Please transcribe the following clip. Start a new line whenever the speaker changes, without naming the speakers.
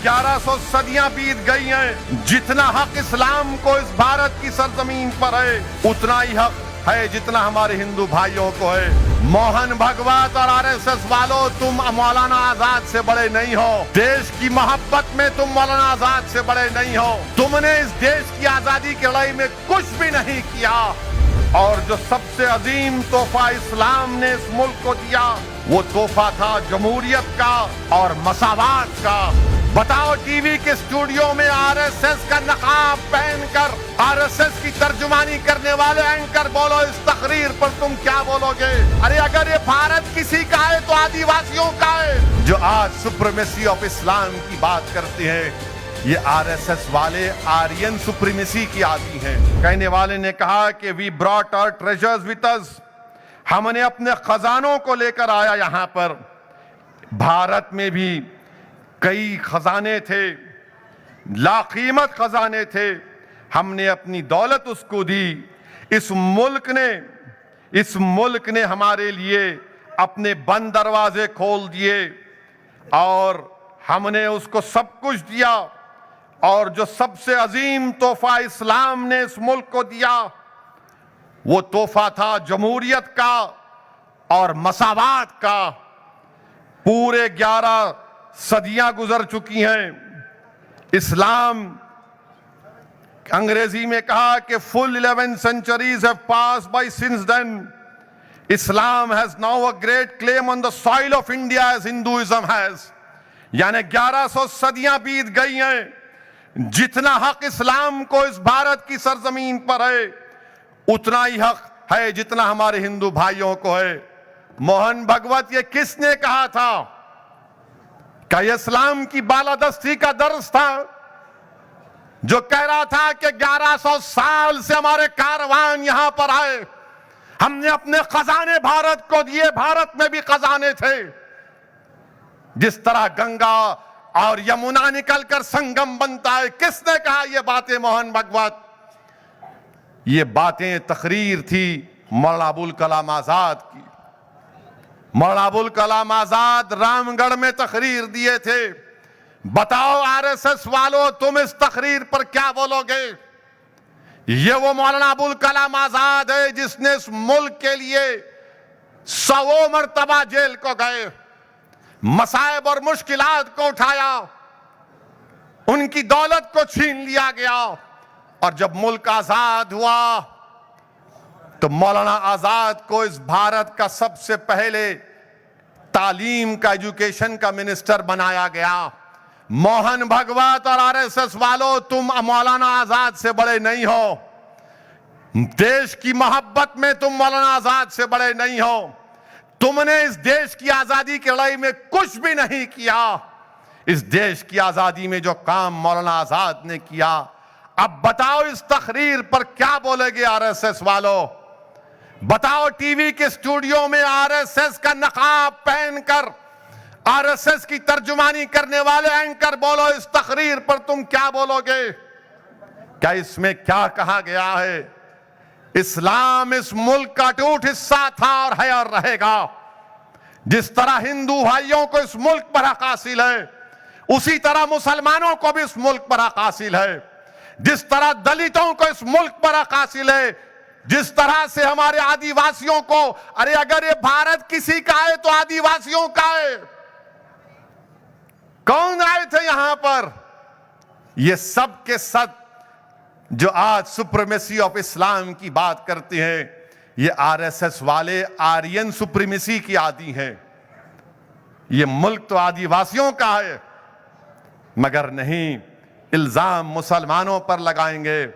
1100 सदियां बीत गई हैं। जितना हक इस्लाम को इस भारत की सरजमीन पर है, उतना ही हक है जितना हमारे हिंदू भाइयों को है। मोहन भागवत और आरएसएस वालों, तुम मौलाना आजाद से बड़े नहीं हो। देश की मोहब्बत में तुम मौलाना आजाद से बड़े नहीं हो। तुमने इस देश की आजादी की लड़ाई में कुछ भी नहीं किया। और जो सबसे अजीम तोहफा इस्लाम ने इस मुल्क को दिया, वो तोहफा था जमहूरियत का और मसावात का। बताओ, टीवी के स्टूडियो में आरएसएस का नकाब पहनकर आरएसएस की तर्जुमानी करने वाले एंकर बोलो, इस तकरीर पर तुम क्या बोलोगे? अरे अगर ये भारत किसी का है तो आदिवासियों का है। जो आज सुप्रीमेसी ऑफ इस्लाम की बात करते हैं, ये आरएसएस वाले आर्यन सुप्रीमेसी की आदि हैं। कहने वाले ने कहा कि we brought our treasures with us, हमने अपने खजानों को लेकर आया यहां पर। भारत में भी कई खजाने थे, लाकीमत खजाने थे, हमने अपनी दौलत उसको दी। इस मुल्क ने हमारे लिए अपने बंद दरवाजे खोल दिए और हमने उसको सब कुछ दिया। और जो सबसे अजीम तोहफा इस्लाम ने इस मुल्क को दिया, वो तोहफा था जमहूरियत का और मसावात का। पूरे 11 सदियां गुजर चुकी हैं। इस्लाम, अंग्रेजी में कहा कि full 11 centuries have passed by since then. Islam has now a great claim on the soil of India as Hinduism has. यानी 1100 सदियां बीत गई हैं। जितना हक इस्लाम को इस भारत की सरजमीन पर है, उतना ही हक है जितना हमारे हिंदू भाइयों को है। मोहन भागवत, ये किसने कहा था? क्या इस्लाम की बालादस्ती का दर्ज था जो कह रहा था कि 1100 साल से हमारे कारवान यहां पर आए, हमने अपने खजाने भारत को दिए। भारत में भी खजाने थे। जिस तरह गंगा और यमुना निकलकर संगम बनता है, किसने कहा ये बातें? मोहन भागवत। ये बातें तकरीर थी मौलाना अबुल कलाम आजाद की। मौलाना अबुल कलाम आजाद रामगढ़ में तकरीर दिए थे। बताओ आरएसएस वालों, तुम इस तकरीर पर क्या बोलोगे? ये वो मौलाना अबुल कलाम आजाद है जिसने इस मुल्क के लिए 100 मरतबा जेल को गए, मसाइब और मुश्किलात को उठाया, उनकी दौलत को छीन लिया गया। और जब मुल्क आजाद हुआ तो मौलाना आजाद को इस भारत का सबसे पहले तालीम का, एजुकेशन का मिनिस्टर बनाया गया। मोहन भागवत और आरएसएस वालों, तुम मौलाना आजाद से बड़े नहीं हो। देश की मोहब्बत में तुम मौलाना आजाद से बड़े नहीं हो। तुमने इस देश की आजादी की लड़ाई में कुछ भी नहीं किया। इस देश की आजादी में जो काम मौलाना आजाद ने किया, अब बताओ इस तकरीर पर क्या बोलेगे आरएसएस वालों? बताओ, टीवी के स्टूडियो में आरएसएस का नकाब पहनकर आरएसएस की तर्जुमानी करने वाले एंकर बोलो, इस तकरीर पर तुम क्या बोलोगे? क्या इसमें क्या कहा गया है? इस्लाम इस मुल्क का अटूट हिस्सा था और है और रहेगा। जिस तरह हिंदू भाइयों को इस मुल्क पर हक हासिल है, उसी तरह मुसलमानों को भी इस मुल्क पर हक हासिल है। जिस तरह दलितों को इस मुल्क पर हक हासिल है, जिस तरह से हमारे आदिवासियों को, अरे अगर ये भारत किसी का है तो आदिवासियों का है। कौन आए थे यहां पर? ये सब के सब जो आज सुप्रीमेसी ऑफ इस्लाम की बात करते हैं, ये आरएसएस वाले आर्यन सुप्रीमेसी की आदि हैं। ये मुल्क तो आदिवासियों का है, मगर नहीं, इल्जाम मुसलमानों पर लगाएंगे।